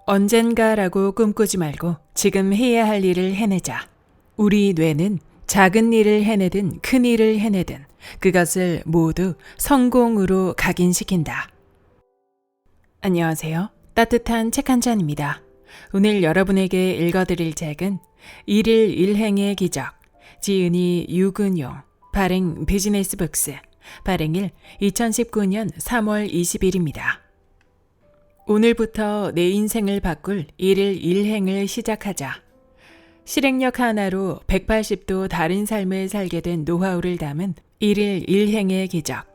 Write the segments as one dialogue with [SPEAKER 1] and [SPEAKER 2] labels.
[SPEAKER 1] 언젠가라고 꿈꾸지 말고 지금 해야 할 일을 해내자. 우리 뇌는 작은 일을 해내든 큰 일을 해내든 그것을 모두 성공으로 각인시킨다. 안녕하세요. 따뜻한 책 한 잔입니다. 오늘 여러분에게 읽어드릴 책은 일일 일행의 기적, 지은이 유근용, 발행 비즈니스북스, 발행일 2019년 3월 20일입니다. 오늘부터 내 인생을 바꿀 일일 일행을 시작하자. 실행력 하나로 180도 다른 삶을 살게 된 노하우를 담은 일일 일행의 기적.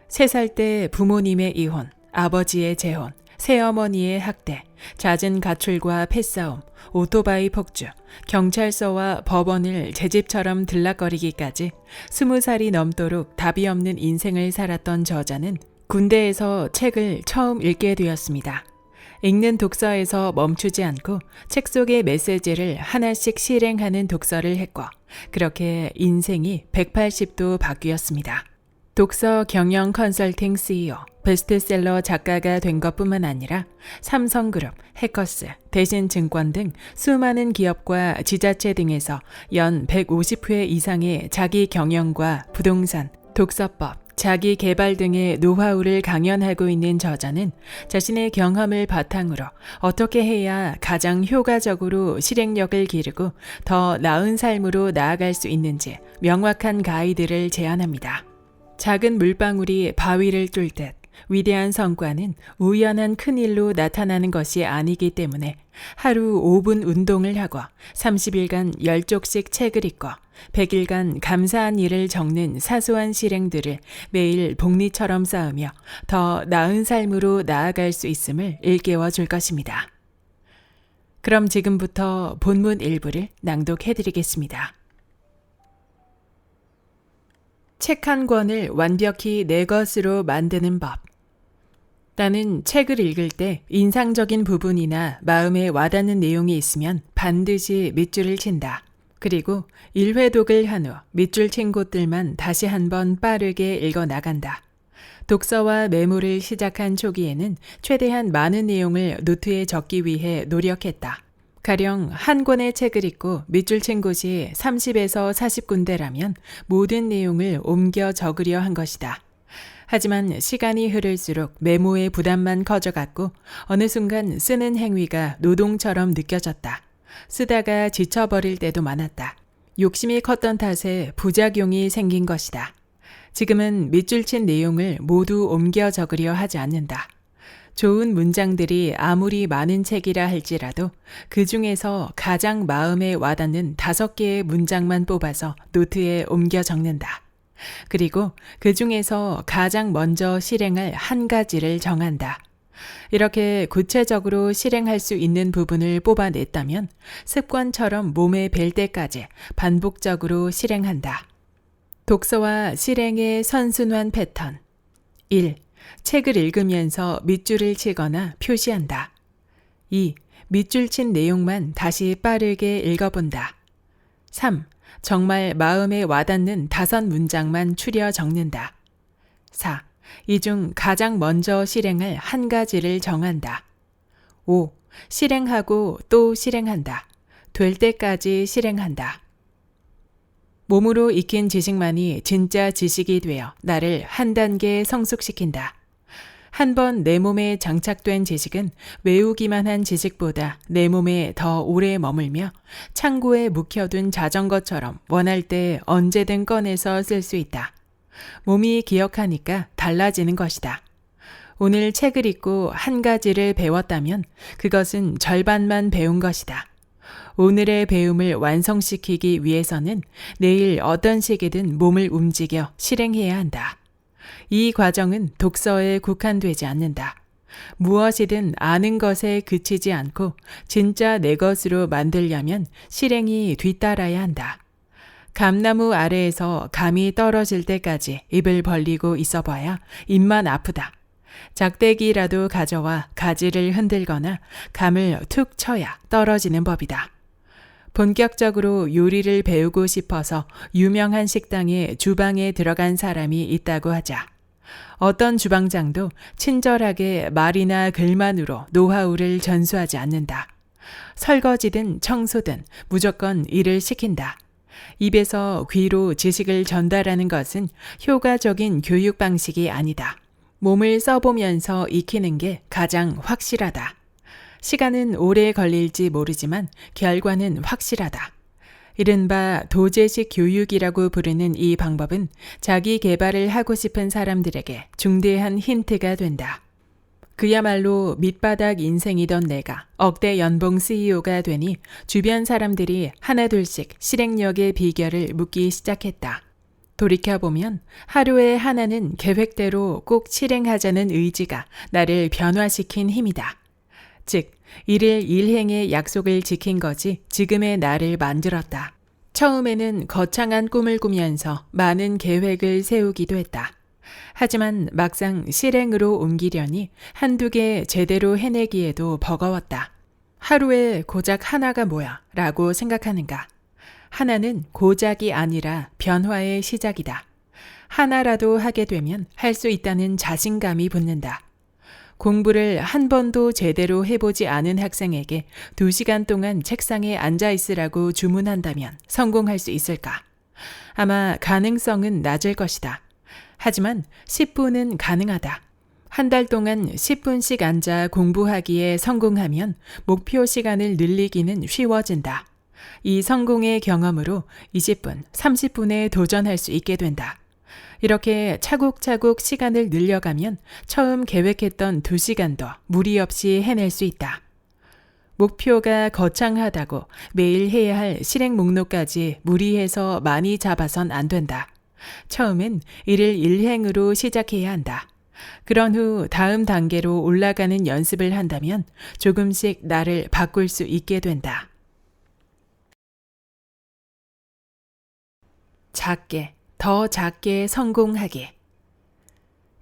[SPEAKER 1] 3살 때 부모님의 이혼, 아버지의 재혼, 새어머니의 학대, 잦은 가출과 패싸움, 오토바이 폭주, 경찰서와 법원을 제 집처럼 들락거리기까지 20살이 넘도록 답이 없는 인생을 살았던 저자는 군대에서 책을 처음 읽게 되었습니다. 읽는 독서에서 멈추지 않고 책 속의 메시지를 하나씩 실행하는 독서를 했고, 그렇게 인생이 180도 바뀌었습니다. 독서 경영 컨설팅 CEO, 베스트셀러 작가가 된 것뿐만 아니라 삼성그룹, 해커스, 대신증권 등 수많은 기업과 지자체 등에서 연 150회 이상의 자기 경영과 부동산, 독서법, 자기 개발 등의 노하우를 강연하고 있는 저자는 자신의 경험을 바탕으로 어떻게 해야 가장 효과적으로 실행력을 기르고 더 나은 삶으로 나아갈 수 있는지 명확한 가이드를 제안합니다. 작은 물방울이 바위를 뚫듯 위대한 성과는 우연한 큰일로 나타나는 것이 아니기 때문에 하루 5분 운동을 하고 30일간 10쪽씩 책을 읽고 100일간 감사한 일을 적는 사소한 실행들을 매일 복리처럼 쌓으며 더 나은 삶으로 나아갈 수 있음을 일깨워 줄 것입니다. 그럼 지금부터 본문 일부를 낭독해 드리겠습니다. 책 한 권을 완벽히 내 것으로 만드는 법. 나는 책을 읽을 때 인상적인 부분이나 마음에 와닿는 내용이 있으면 반드시 밑줄을 친다. 그리고 1회독을 한 후 밑줄 친 곳들만 다시 한번 빠르게 읽어 나간다. 독서와 메모를 시작한 초기에는 최대한 많은 내용을 노트에 적기 위해 노력했다. 가령 한 권의 책을 읽고 밑줄 친 곳이 30에서 40군데라면 모든 내용을 옮겨 적으려 한 것이다. 하지만 시간이 흐를수록 메모의 부담만 커져갔고 어느 순간 쓰는 행위가 노동처럼 느껴졌다. 쓰다가 지쳐버릴 때도 많았다. 욕심이 컸던 탓에 부작용이 생긴 것이다. 지금은 밑줄 친 내용을 모두 옮겨 적으려 하지 않는다. 좋은 문장들이 아무리 많은 책이라 할지라도 그 중에서 가장 마음에 와닿는 5개의 문장만 뽑아서 노트에 옮겨 적는다. 그리고 그 중에서 가장 먼저 실행할 한 가지를 정한다. 이렇게 구체적으로 실행할 수 있는 부분을 뽑아냈다면 습관처럼 몸에 뵐 때까지 반복적으로 실행한다. 독서와 실행의 선순환 패턴. 1. 책을 읽으면서 밑줄을 치거나 표시한다. 2. 밑줄 친 내용만 다시 빠르게 읽어본다. 3. 정말 마음에 와닿는 5문장만 추려 적는다. 4. 이 중 가장 먼저 실행할 한 가지를 정한다. 5. 실행하고 또 실행한다. 될 때까지 실행한다. 몸으로 익힌 지식만이 진짜 지식이 되어 나를 한 단계 성숙시킨다. 한 번 내 몸에 장착된 지식은 외우기만 한 지식보다 내 몸에 더 오래 머물며 창고에 묵혀둔 자전거처럼 원할 때 언제든 꺼내서 쓸 수 있다. 몸이 기억하니까 달라지는 것이다. 오늘 책을 읽고 한 가지를 배웠다면 그것은 절반만 배운 것이다. 오늘의 배움을 완성시키기 위해서는 내일 어떤 식이든 몸을 움직여 실행해야 한다. 이 과정은 독서에 국한되지 않는다. 무엇이든 아는 것에 그치지 않고 진짜 내 것으로 만들려면 실행이 뒤따라야 한다. 감나무 아래에서 감이 떨어질 때까지 입을 벌리고 있어 봐야 입만 아프다. 작대기라도 가져와 가지를 흔들거나 감을 툭 쳐야 떨어지는 법이다. 본격적으로 요리를 배우고 싶어서 유명한 식당의 주방에 들어간 사람이 있다고 하자. 어떤 주방장도 친절하게 말이나 글만으로 노하우를 전수하지 않는다. 설거지든 청소든 무조건 일을 시킨다. 입에서 귀로 지식을 전달하는 것은 효과적인 교육 방식이 아니다. 몸을 써보면서 익히는 게 가장 확실하다. 시간은 오래 걸릴지 모르지만 결과는 확실하다. 이른바 도제식 교육이라고 부르는 이 방법은 자기 개발을 하고 싶은 사람들에게 중대한 힌트가 된다. 그야말로 밑바닥 인생이던 내가 억대 연봉 CEO가 되니 주변 사람들이 하나둘씩 실행력의 비결을 묻기 시작했다. 돌이켜보면 하루에 하나는 계획대로 꼭 실행하자는 의지가 나를 변화시킨 힘이다. 즉, 일일 일행의 약속을 지킨 거지 지금의 나를 만들었다. 처음에는 거창한 꿈을 꾸면서 많은 계획을 세우기도 했다. 하지만 막상 실행으로 옮기려니 한두 개 제대로 해내기에도 버거웠다. 하루에 고작 하나가 뭐야? 라고 생각하는가? 하나는 고작이 아니라 변화의 시작이다. 하나라도 하게 되면 할 수 있다는 자신감이 붙는다. 공부를 한 번도 제대로 해보지 않은 학생에게 2시간 동안 책상에 앉아 있으라고 주문한다면 성공할 수 있을까? 아마 가능성은 낮을 것이다. 하지만 10분은 가능하다. 한 달 동안 10분씩 앉아 공부하기에 성공하면 목표 시간을 늘리기는 쉬워진다. 이 성공의 경험으로 20분, 30분에 도전할 수 있게 된다. 이렇게 차곡차곡 시간을 늘려가면 처음 계획했던 2시간도 무리 없이 해낼 수 있다. 목표가 거창하다고 매일 해야 할 실행 목록까지 무리해서 많이 잡아선 안 된다. 처음엔 일일 일행으로 시작해야 한다. 그런 후 다음 단계로 올라가는 연습을 한다면 조금씩 나를 바꿀 수 있게 된다. 작게, 더 작게 성공하기.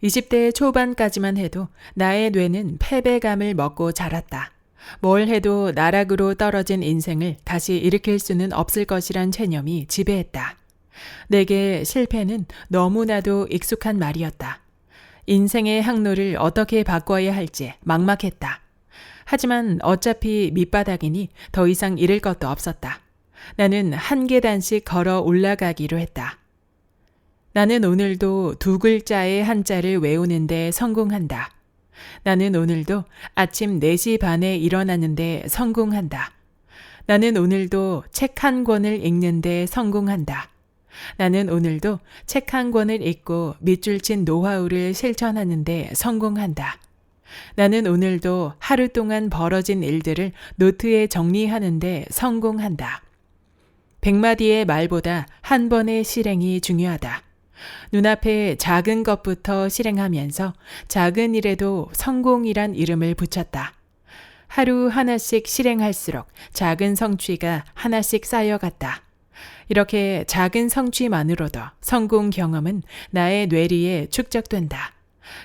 [SPEAKER 1] 20대 초반까지만 해도 나의 뇌는 패배감을 먹고 자랐다. 뭘 해도 나락으로 떨어진 인생을 다시 일으킬 수는 없을 것이란 체념이 지배했다. 내게 실패는 너무나도 익숙한 말이었다. 인생의 항로를 어떻게 바꿔야 할지 막막했다. 하지만 어차피 밑바닥이니 더 이상 잃을 것도 없었다. 나는 한 계단씩 걸어 올라가기로 했다. 나는 오늘도 2글자의 한자를 외우는데 성공한다. 나는 오늘도 아침 4시 반에 일어나는데 성공한다. 나는 오늘도 책 한 권을 읽는데 성공한다. 나는 오늘도 책 한 권을 읽고 밑줄 친 노하우를 실천하는데 성공한다. 나는 오늘도 하루 동안 벌어진 일들을 노트에 정리하는데 성공한다. 100마디의 말보다 한 번의 실행이 중요하다. 눈앞에 작은 것부터 실행하면서 작은 일에도 성공이란 이름을 붙였다. 하루 하나씩 실행할수록 작은 성취가 하나씩 쌓여갔다. 이렇게 작은 성취만으로도 성공 경험은 나의 뇌리에 축적된다.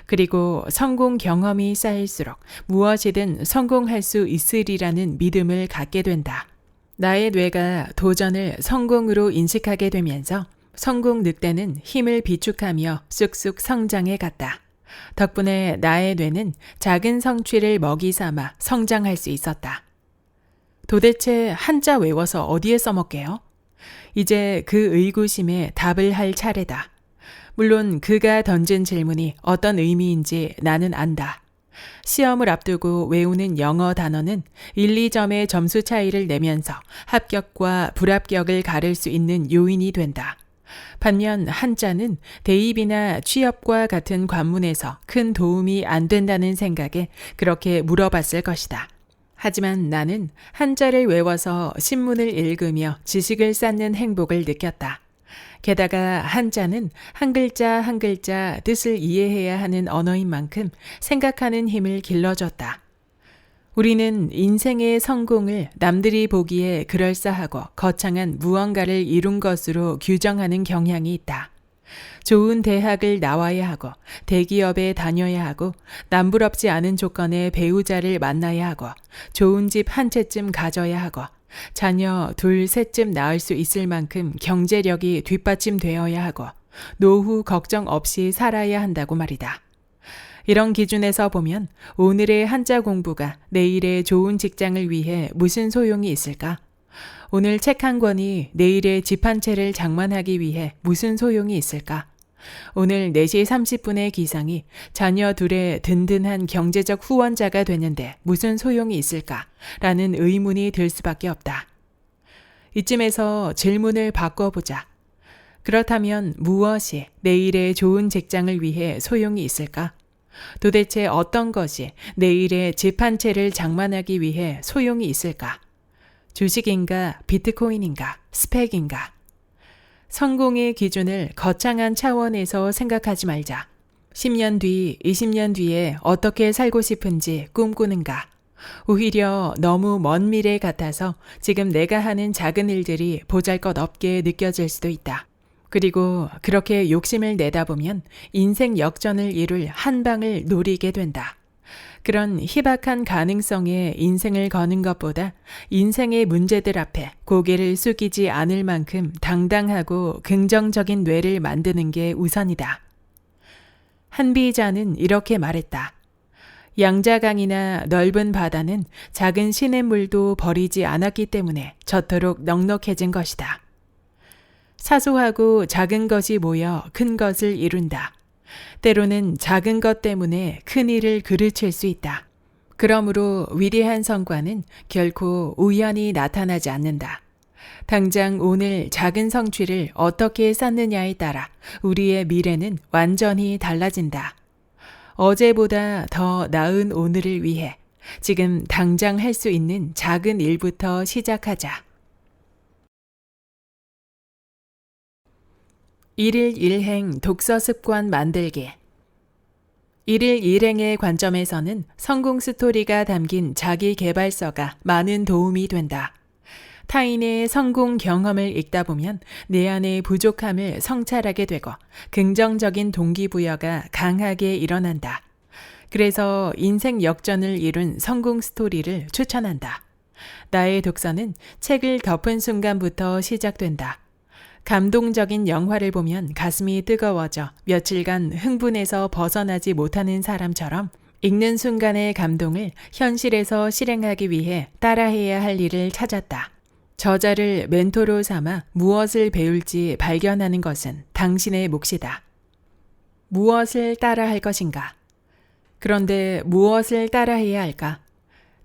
[SPEAKER 1] 그리고 성공 경험이 쌓일수록 무엇이든 성공할 수 있으리라는 믿음을 갖게 된다. 나의 뇌가 도전을 성공으로 인식하게 되면서 성공 늑대는 힘을 비축하며 쑥쑥 성장해 갔다. 덕분에 나의 뇌는 작은 성취를 먹이 삼아 성장할 수 있었다. 도대체 한자 외워서 어디에 써먹게요? 이제 그 의구심에 답을 할 차례다. 물론 그가 던진 질문이 어떤 의미인지 나는 안다. 시험을 앞두고 외우는 영어 단어는 1, 2점의 점수 차이를 내면서 합격과 불합격을 가를 수 있는 요인이 된다. 반면 한자는 대입이나 취업과 같은 관문에서 큰 도움이 안 된다는 생각에 그렇게 물어봤을 것이다. 하지만 나는 한자를 외워서 신문을 읽으며 지식을 쌓는 행복을 느꼈다. 게다가 한자는 한 글자 한 글자 뜻을 이해해야 하는 언어인 만큼 생각하는 힘을 길러줬다. 우리는 인생의 성공을 남들이 보기에 그럴싸하고 거창한 무언가를 이룬 것으로 규정하는 경향이 있다. 좋은 대학을 나와야 하고 대기업에 다녀야 하고 남부럽지 않은 조건의 배우자를 만나야 하고 좋은 집 한 채쯤 가져야 하고 자녀 2, 3쯤 낳을 수 있을 만큼 경제력이 뒷받침되어야 하고 노후 걱정 없이 살아야 한다고 말이다. 이런 기준에서 보면 오늘의 한자 공부가 내일의 좋은 직장을 위해 무슨 소용이 있을까? 오늘 책 한 권이 내일의 집 한 채를 장만하기 위해 무슨 소용이 있을까? 오늘 4시 30분의 기상이 자녀 둘의 든든한 경제적 후원자가 되는데 무슨 소용이 있을까? 라는 의문이 들 수밖에 없다. 이쯤에서 질문을 바꿔보자. 그렇다면 무엇이 내일의 좋은 직장을 위해 소용이 있을까? 도대체 어떤 것이 내일의 집 한 채를 장만하기 위해 소용이 있을까? 주식인가, 비트코인인가, 스펙인가? 성공의 기준을 거창한 차원에서 생각하지 말자. 10년 뒤, 20년 뒤에 어떻게 살고 싶은지 꿈꾸는가? 오히려 너무 먼 미래 같아서 지금 내가 하는 작은 일들이 보잘것없게 느껴질 수도 있다. 그리고 그렇게 욕심을 내다 보면 인생 역전을 이룰 한 방을 노리게 된다. 그런 희박한 가능성에 인생을 거는 것보다 인생의 문제들 앞에 고개를 숙이지 않을 만큼 당당하고 긍정적인 뇌를 만드는 게 우선이다. 한비자는 이렇게 말했다. 양자강이나 넓은 바다는 작은 시냇물도 버리지 않았기 때문에 저토록 넉넉해진 것이다. 사소하고 작은 것이 모여 큰 것을 이룬다. 때로는 작은 것 때문에 큰 일을 그르칠 수 있다. 그러므로 위대한 성과는 결코 우연히 나타나지 않는다. 당장 오늘 작은 성취를 어떻게 쌓느냐에 따라 우리의 미래는 완전히 달라진다. 어제보다 더 나은 오늘을 위해 지금 당장 할 수 있는 작은 일부터 시작하자. 일일 일행 독서 습관 만들기. 일일 일행의 관점에서는 성공 스토리가 담긴 자기 개발서가 많은 도움이 된다. 타인의 성공 경험을 읽다 보면 내 안의 부족함을 성찰하게 되고 긍정적인 동기부여가 강하게 일어난다. 그래서 인생 역전을 이룬 성공 스토리를 추천한다. 나의 독서는 책을 덮은 순간부터 시작된다. 감동적인 영화를 보면 가슴이 뜨거워져 며칠간 흥분해서 벗어나지 못하는 사람처럼 읽는 순간의 감동을 현실에서 실행하기 위해 따라해야 할 일을 찾았다. 저자를 멘토로 삼아 무엇을 배울지 발견하는 것은 당신의 몫이다. 무엇을 따라할 것인가? 그런데 무엇을 따라해야 할까?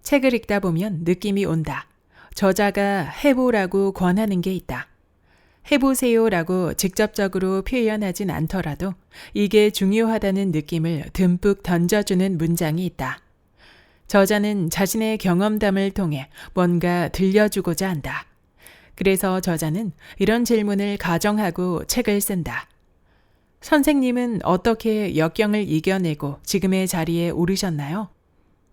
[SPEAKER 1] 책을 읽다 보면 느낌이 온다. 저자가 해보라고 권하는 게 있다. 해보세요라고 직접적으로 표현하진 않더라도 이게 중요하다는 느낌을 듬뿍 던져주는 문장이 있다. 저자는 자신의 경험담을 통해 뭔가 들려주고자 한다. 그래서 저자는 이런 질문을 가정하고 책을 쓴다. 선생님은 어떻게 역경을 이겨내고 지금의 자리에 오르셨나요?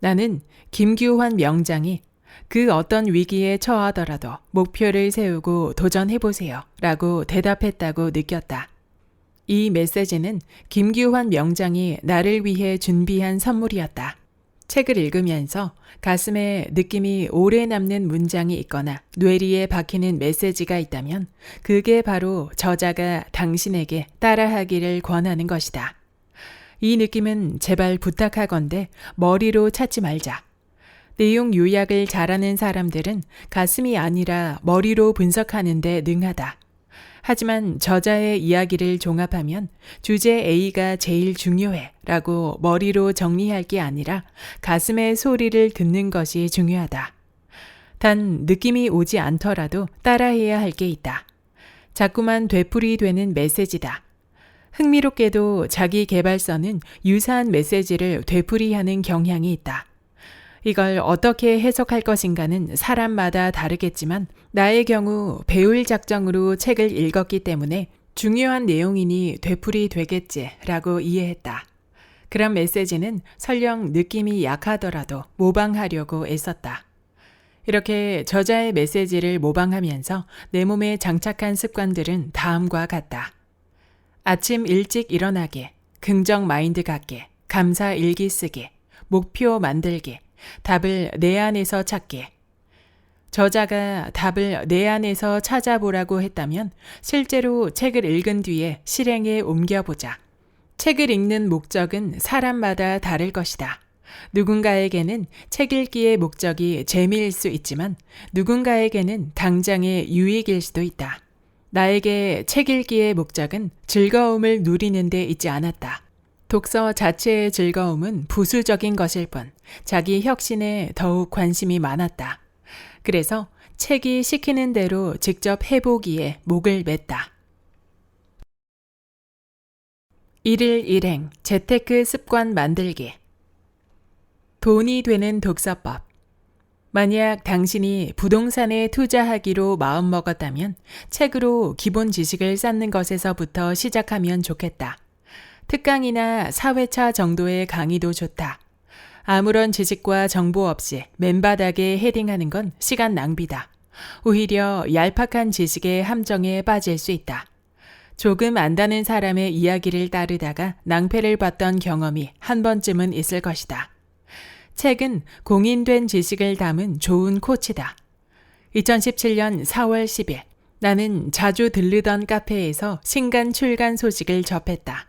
[SPEAKER 1] 나는 김규환 명장이 그 어떤 위기에 처하더라도 목표를 세우고 도전해보세요 라고 대답했다고 느꼈다. 이 메시지는 김규환 명장이 나를 위해 준비한 선물이었다. 책을 읽으면서 가슴에 느낌이 오래 남는 문장이 있거나 뇌리에 박히는 메시지가 있다면 그게 바로 저자가 당신에게 따라하기를 권하는 것이다. 이 느낌은 제발 부탁하건대 머리로 찾지 말자. 내용 요약을 잘하는 사람들은 가슴이 아니라 머리로 분석하는 데 능하다. 하지만 저자의 이야기를 종합하면 주제 A가 제일 중요해 라고 머리로 정리할 게 아니라 가슴의 소리를 듣는 것이 중요하다. 단 느낌이 오지 않더라도 따라해야 할 게 있다. 자꾸만 되풀이되는 메시지다. 흥미롭게도 자기 개발서는 유사한 메시지를 되풀이하는 경향이 있다. 이걸 어떻게 해석할 것인가는 사람마다 다르겠지만 나의 경우 배울 작정으로 책을 읽었기 때문에 중요한 내용이니 되풀이 되겠지라고 이해했다. 그런 메시지는 설령 느낌이 약하더라도 모방하려고 애썼다. 이렇게 저자의 메시지를 모방하면서 내 몸에 장착한 습관들은 다음과 같다. 아침 일찍 일어나기, 긍정 마인드 갖기, 감사 일기 쓰기, 목표 만들기, 답을 내 안에서 찾기. 저자가 답을 내 안에서 찾아보라고 했다면 실제로 책을 읽은 뒤에 실행에 옮겨보자. 책을 읽는 목적은 사람마다 다를 것이다. 누군가에게는 책 읽기의 목적이 재미일 수 있지만 누군가에게는 당장의 유익일 수도 있다. 나에게 책 읽기의 목적은 즐거움을 누리는 데 있지 않았다. 독서 자체의 즐거움은 부수적인 것일 뿐 자기 혁신에 더욱 관심이 많았다. 그래서 책이 시키는 대로 직접 해보기에 목을 맸다. 1일 1행 재테크 습관 만들기. 돈이 되는 독서법. 만약 당신이 부동산에 투자하기로 마음먹었다면 책으로 기본 지식을 쌓는 것에서부터 시작하면 좋겠다. 특강이나 사회차 정도의 강의도 좋다. 아무런 지식과 정보 없이 맨바닥에 헤딩하는 건 시간 낭비다. 오히려 얄팍한 지식의 함정에 빠질 수 있다. 조금 안다는 사람의 이야기를 따르다가 낭패를 봤던 경험이 한 번쯤은 있을 것이다. 책은 공인된 지식을 담은 좋은 코치다. 2017년 4월 10일 나는 자주 들르던 카페에서 신간 출간 소식을 접했다.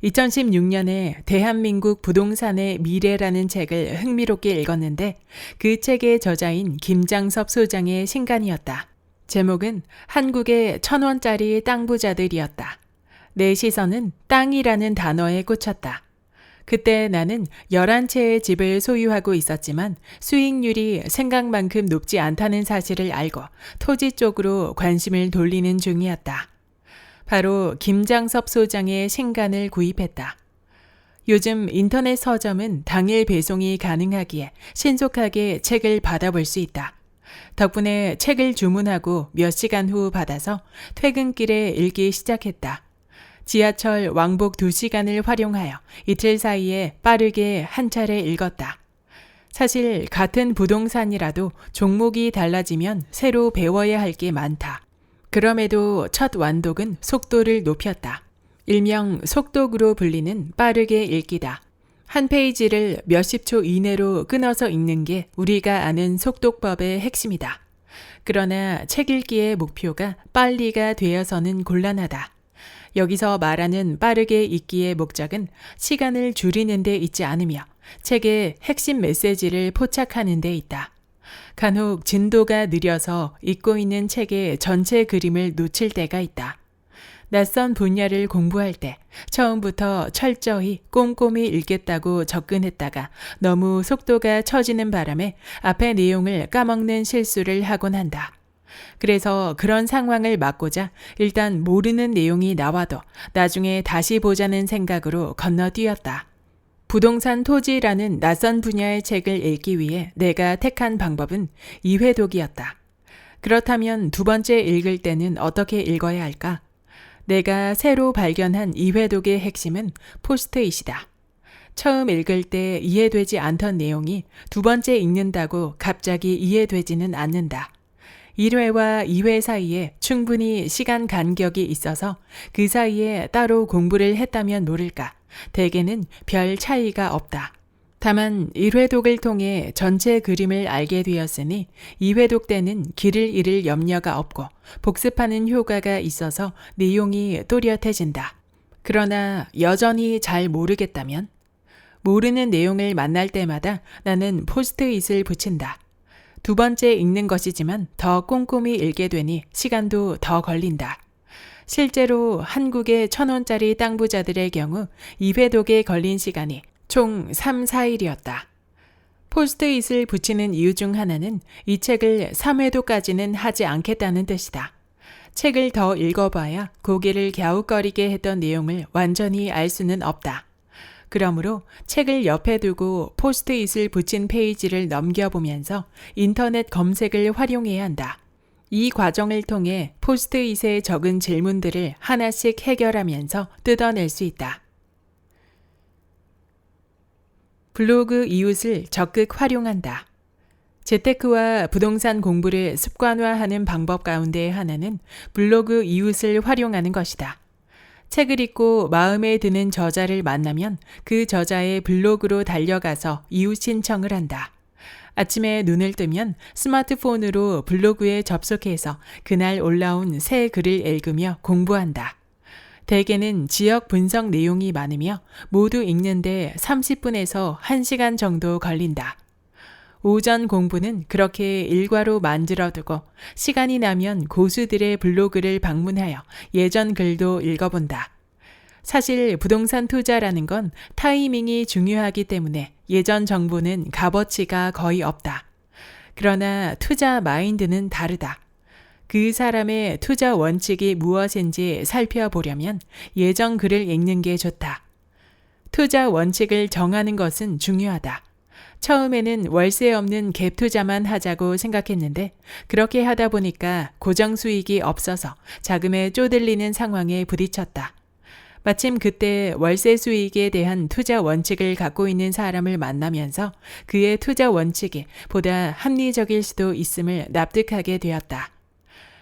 [SPEAKER 1] 2016년에 대한민국 부동산의 미래라는 책을 흥미롭게 읽었는데 그 책의 저자인 김장섭 소장의 신간이었다. 제목은 한국의 1,000원짜리 땅 부자들이었다. 내 시선은 땅이라는 단어에 꽂혔다. 그때 나는 11채의 집을 소유하고 있었지만 수익률이 생각만큼 높지 않다는 사실을 알고 토지 쪽으로 관심을 돌리는 중이었다. 바로 김장섭 소장의 신간을 구입했다. 요즘 인터넷 서점은 당일 배송이 가능하기에 신속하게 책을 받아볼 수 있다. 덕분에 책을 주문하고 몇 시간 후 받아서 퇴근길에 읽기 시작했다. 지하철 왕복 2시간을 활용하여 이틀 사이에 빠르게 한 차례 읽었다. 사실 같은 부동산이라도 종목이 달라지면 새로 배워야 할 게 많다. 그럼에도 첫 완독은 속도를 높였다. 일명 속독으로 불리는 빠르게 읽기다. 한 페이지를 몇십 초 이내로 끊어서 읽는 게 우리가 아는 속독법의 핵심이다. 그러나 책 읽기의 목표가 빨리가 되어서는 곤란하다. 여기서 말하는 빠르게 읽기의 목적은 시간을 줄이는 데 있지 않으며 책의 핵심 메시지를 포착하는 데 있다. 간혹 진도가 느려서 읽고 있는 책의 전체 그림을 놓칠 때가 있다. 낯선 분야를 공부할 때 처음부터 철저히 꼼꼼히 읽겠다고 접근했다가 너무 속도가 처지는 바람에 앞의 내용을 까먹는 실수를 하곤 한다. 그래서 그런 상황을 막고자 일단 모르는 내용이 나와도 나중에 다시 보자는 생각으로 건너뛰었다. 부동산 토지라는 낯선 분야의 책을 읽기 위해 내가 택한 방법은 2회독이었다. 그렇다면 두 번째 읽을 때는 어떻게 읽어야 할까? 내가 새로 발견한 2회독의 핵심은 포스트잇이다. 처음 읽을 때 이해되지 않던 내용이 두 번째 읽는다고 갑자기 이해되지는 않는다. 1회와 2회 사이에 충분히 시간 간격이 있어서 그 사이에 따로 공부를 했다면 모를까. 대개는 별 차이가 없다. 다만 1회독을 통해 전체 그림을 알게 되었으니 2회독 때는 길을 잃을 염려가 없고 복습하는 효과가 있어서 내용이 또렷해진다. 그러나 여전히 잘 모르겠다면? 모르는 내용을 만날 때마다 나는 포스트잇을 붙인다. 두 번째 읽는 것이지만 더 꼼꼼히 읽게 되니 시간도 더 걸린다. 실제로 한국의 1,000원짜리 땅 부자들의 경우 2회독에 걸린 시간이 총 3, 4일이었다. 포스트잇을 붙이는 이유 중 하나는 이 책을 3회독까지는 하지 않겠다는 뜻이다. 책을 더 읽어봐야 고개를 갸웃거리게 했던 내용을 완전히 알 수는 없다. 그러므로 책을 옆에 두고 포스트잇을 붙인 페이지를 넘겨보면서 인터넷 검색을 활용해야 한다. 이 과정을 통해 포스트잇에 적은 질문들을 하나씩 해결하면서 뜯어낼 수 있다. 블로그 이웃을 적극 활용한다. 재테크와 부동산 공부를 습관화하는 방법 가운데 하나는 블로그 이웃을 활용하는 것이다. 책을 읽고 마음에 드는 저자를 만나면 그 저자의 블로그로 달려가서 이웃 신청을 한다. 아침에 눈을 뜨면 스마트폰으로 블로그에 접속해서 그날 올라온 새 글을 읽으며 공부한다. 대개는 지역 분석 내용이 많으며 모두 읽는데 30분에서 1시간 정도 걸린다. 오전 공부는 그렇게 일과로 만들어두고 시간이 나면 고수들의 블로그를 방문하여 예전 글도 읽어본다. 사실 부동산 투자라는 건 타이밍이 중요하기 때문에 예전 정보는 값어치가 거의 없다. 그러나 투자 마인드는 다르다. 그 사람의 투자 원칙이 무엇인지 살펴보려면 예전 글을 읽는 게 좋다. 투자 원칙을 정하는 것은 중요하다. 처음에는 월세 없는 갭 투자만 하자고 생각했는데 그렇게 하다 보니까 고정 수익이 없어서 자금에 쪼들리는 상황에 부딪혔다. 마침 그때 월세 수익에 대한 투자 원칙을 갖고 있는 사람을 만나면서 그의 투자 원칙이 보다 합리적일 수도 있음을 납득하게 되었다.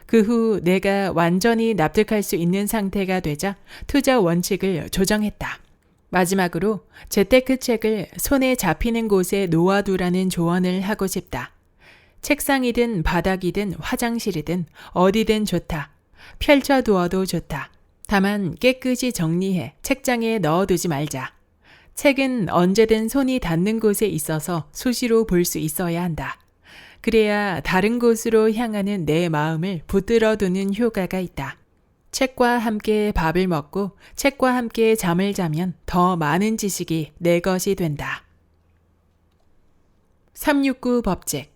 [SPEAKER 1] 그 후 내가 완전히 납득할 수 있는 상태가 되자 투자 원칙을 조정했다. 마지막으로 재테크 책을 손에 잡히는 곳에 놓아두라는 조언을 하고 싶다. 책상이든 바닥이든 화장실이든 어디든 좋다. 펼쳐두어도 좋다. 다만 깨끗이 정리해 책장에 넣어두지 말자. 책은 언제든 손이 닿는 곳에 있어서 수시로 볼 수 있어야 한다. 그래야 다른 곳으로 향하는 내 마음을 붙들어두는 효과가 있다. 책과 함께 밥을 먹고 책과 함께 잠을 자면 더 많은 지식이 내 것이 된다. 369 법칙.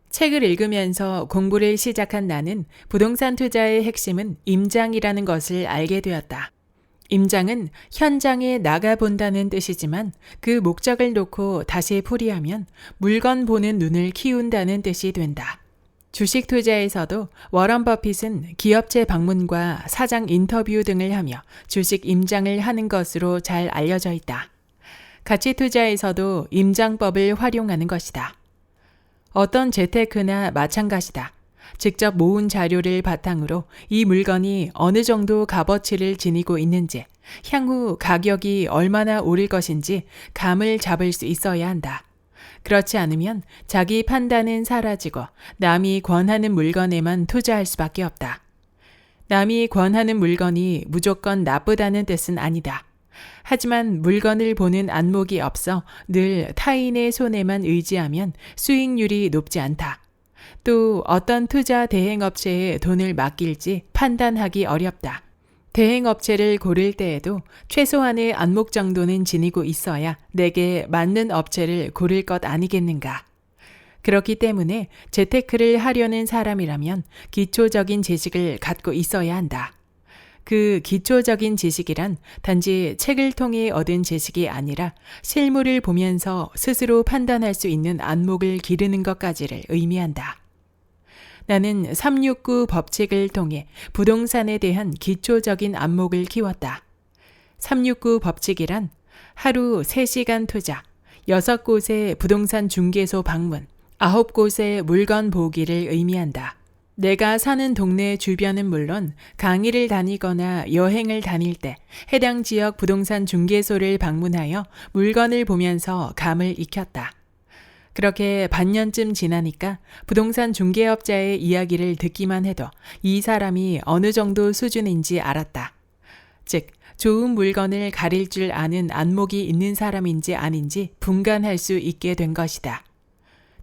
[SPEAKER 1] 책을 읽으면서 공부를 시작한 나는 부동산 투자의 핵심은 임장이라는 것을 알게 되었다. 임장은 현장에 나가본다는 뜻이지만 그 목적을 놓고 다시 풀이하면 물건 보는 눈을 키운다는 뜻이 된다. 주식 투자에서도 워런 버핏은 기업체 방문과 사장 인터뷰 등을 하며 주식 임장을 하는 것으로 잘 알려져 있다. 가치 투자에서도 임장법을 활용하는 것이다. 어떤 재테크나 마찬가지다. 직접 모은 자료를 바탕으로 이 물건이 어느 정도 값어치를 지니고 있는지, 향후 가격이 얼마나 오를 것인지 감을 잡을 수 있어야 한다. 그렇지 않으면 자기 판단은 사라지고 남이 권하는 물건에만 투자할 수밖에 없다. 남이 권하는 물건이 무조건 나쁘다는 뜻은 아니다. 하지만 물건을 보는 안목이 없어 늘 타인의 손에만 의지하면 수익률이 높지 않다. 또 어떤 투자 대행업체에 돈을 맡길지 판단하기 어렵다. 대행업체를 고를 때에도 최소한의 안목 정도는 지니고 있어야 내게 맞는 업체를 고를 것 아니겠는가. 그렇기 때문에 재테크를 하려는 사람이라면 기초적인 지식을 갖고 있어야 한다. 그 기초적인 지식이란 단지 책을 통해 얻은 지식이 아니라 실물을 보면서 스스로 판단할 수 있는 안목을 기르는 것까지를 의미한다. 나는 369 법칙을 통해 부동산에 대한 기초적인 안목을 키웠다. 369 법칙이란 하루 3시간 투자, 6곳의 부동산 중개소 방문, 9곳의 물건 보기를 의미한다. 내가 사는 동네 주변은 물론 강의를 다니거나 여행을 다닐 때 해당 지역 부동산 중개소를 방문하여 물건을 보면서 감을 익혔다. 그렇게 반년쯤 지나니까 부동산 중개업자의 이야기를 듣기만 해도 이 사람이 어느 정도 수준인지 알았다. 즉, 좋은 물건을 가릴 줄 아는 안목이 있는 사람인지 아닌지 분간할 수 있게 된 것이다.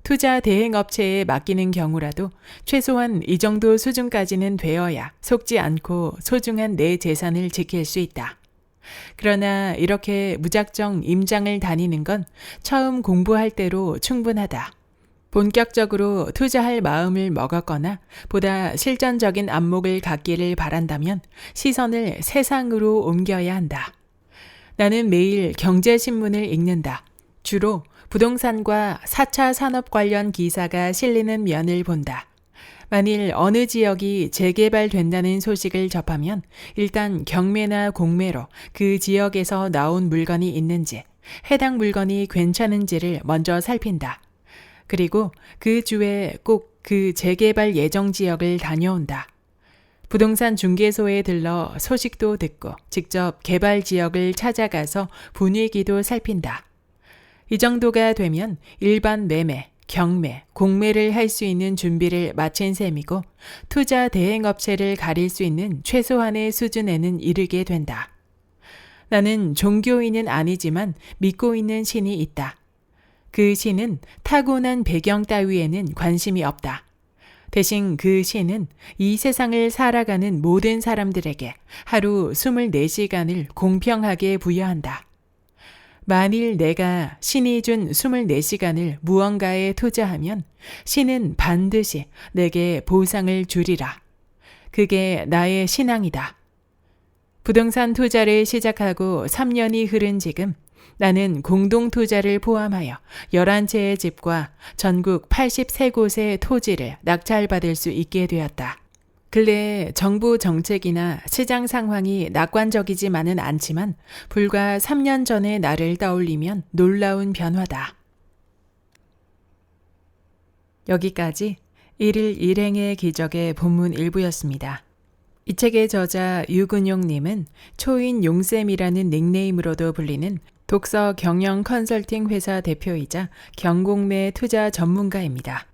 [SPEAKER 1] 투자 대행업체에 맡기는 경우라도 최소한 이 정도 수준까지는 되어야 속지 않고 소중한 내 재산을 지킬 수 있다. 그러나 이렇게 무작정 임장을 다니는 건 처음 공부할 때로 충분하다. 본격적으로 투자할 마음을 먹었거나 보다 실전적인 안목을 갖기를 바란다면 시선을 세상으로 옮겨야 한다. 나는 매일 경제신문을 읽는다. 주로 부동산과 4차 산업 관련 기사가 실리는 면을 본다. 만일 어느 지역이 재개발된다는 소식을 접하면 일단 경매나 공매로 그 지역에서 나온 물건이 있는지, 해당 물건이 괜찮은지를 먼저 살핀다. 그리고 그 주에 꼭 그 재개발 예정 지역을 다녀온다. 부동산 중개소에 들러 소식도 듣고 직접 개발 지역을 찾아가서 분위기도 살핀다. 이 정도가 되면 일반 매매, 경매, 공매를 할 수 있는 준비를 마친 셈이고 투자 대행업체를 가릴 수 있는 최소한의 수준에는 이르게 된다. 나는 종교인은 아니지만 믿고 있는 신이 있다. 그 신은 타고난 배경 따위에는 관심이 없다. 대신 그 신은 이 세상을 살아가는 모든 사람들에게 하루 24시간을 공평하게 부여한다. 만일 내가 신이 준 24시간을 무언가에 투자하면 신은 반드시 내게 보상을 주리라. 그게 나의 신앙이다. 부동산 투자를 시작하고 3년이 흐른 지금 나는 공동투자를 포함하여 11채의 집과 전국 83곳의 토지를 낙찰받을 수 있게 되었다. 근래 정부 정책이나 시장 상황이 낙관적이지만은 않지만 불과 3년 전의 나를 떠올리면 놀라운 변화다. 여기까지 1일 일행의 기적의 본문 일부였습니다. 이 책의 저자 유근용님은 초인 용쌤이라는 닉네임으로도 불리는 독서 경영 컨설팅 회사 대표이자 경공매 투자 전문가입니다.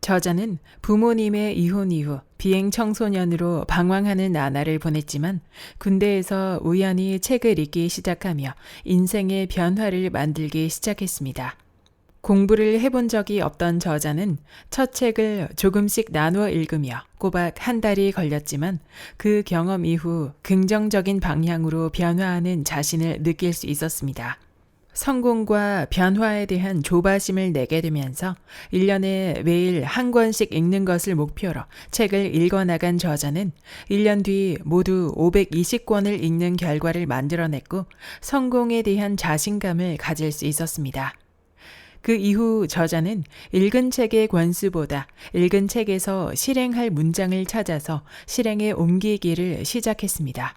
[SPEAKER 1] 저자는 부모님의 이혼 이후 비행 청소년으로 방황하는 나날을 보냈지만 군대에서 우연히 책을 읽기 시작하며 인생의 변화를 만들기 시작했습니다. 공부를 해본 적이 없던 저자는 첫 책을 조금씩 나누어 읽으며 꼬박 한 달이 걸렸지만 그 경험 이후 긍정적인 방향으로 변화하는 자신을 느낄 수 있었습니다. 성공과 변화에 대한 조바심을 내게 되면서 1년에 매일 한 권씩 읽는 것을 목표로 책을 읽어나간 저자는 1년 뒤 모두 520권을 읽는 결과를 만들어냈고 성공에 대한 자신감을 가질 수 있었습니다. 그 이후 저자는 읽은 책의 권수보다 읽은 책에서 실행할 문장을 찾아서 실행에 옮기기를 시작했습니다.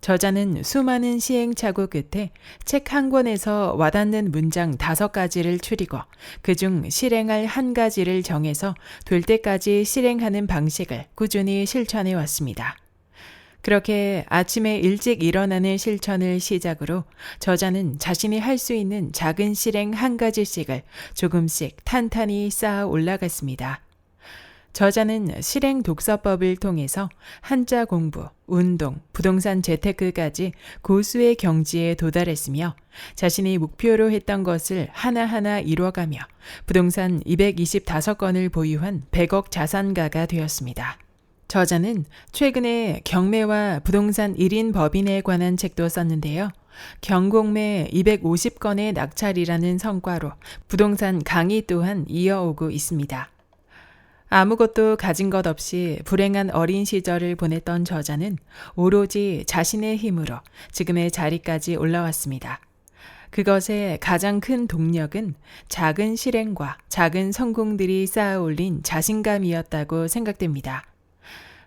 [SPEAKER 1] 저자는 수많은 시행착오 끝에 책 한 권에서 와닿는 문장 5가지를 추리고 그중 실행할 한 가지를 정해서 될 때까지 실행하는 방식을 꾸준히 실천해 왔습니다. 그렇게 아침에 일찍 일어나는 실천을 시작으로 저자는 자신이 할 수 있는 작은 실행 한 가지씩을 조금씩 탄탄히 쌓아 올라갔습니다. 저자는 실행 독서법을 통해서 한자 공부, 운동, 부동산 재테크까지 고수의 경지에 도달했으며 자신이 목표로 했던 것을 하나하나 이뤄가며 부동산 225건을 보유한 100억 자산가가 되었습니다. 저자는 최근에 경매와 부동산 1인 법인에 관한 책도 썼는데요. 경공매 250건의 낙찰이라는 성과로 부동산 강의 또한 이어오고 있습니다. 아무것도 가진 것 없이 불행한 어린 시절을 보냈던 저자는 오로지 자신의 힘으로 지금의 자리까지 올라왔습니다. 그것의 가장 큰 동력은 작은 실행과 작은 성공들이 쌓아 올린 자신감이었다고 생각됩니다.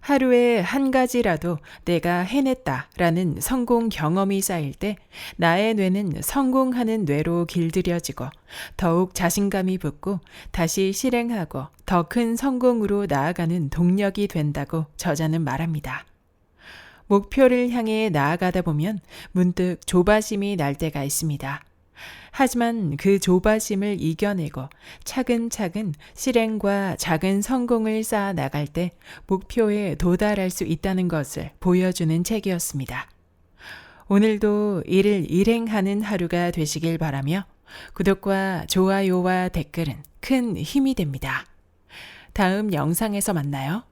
[SPEAKER 1] 하루에 한 가지라도 내가 해냈다라는 성공 경험이 쌓일 때 나의 뇌는 성공하는 뇌로 길들여지고 더욱 자신감이 붙고 다시 실행하고 더 큰 성공으로 나아가는 동력이 된다고 저자는 말합니다. 목표를 향해 나아가다 보면 문득 조바심이 날 때가 있습니다. 하지만 그 조바심을 이겨내고 차근차근 실행과 작은 성공을 쌓아 나갈 때 목표에 도달할 수 있다는 것을 보여주는 책이었습니다. 오늘도 이를 일행하는 하루가 되시길 바라며 구독과 좋아요와 댓글은 큰 힘이 됩니다. 다음 영상에서 만나요.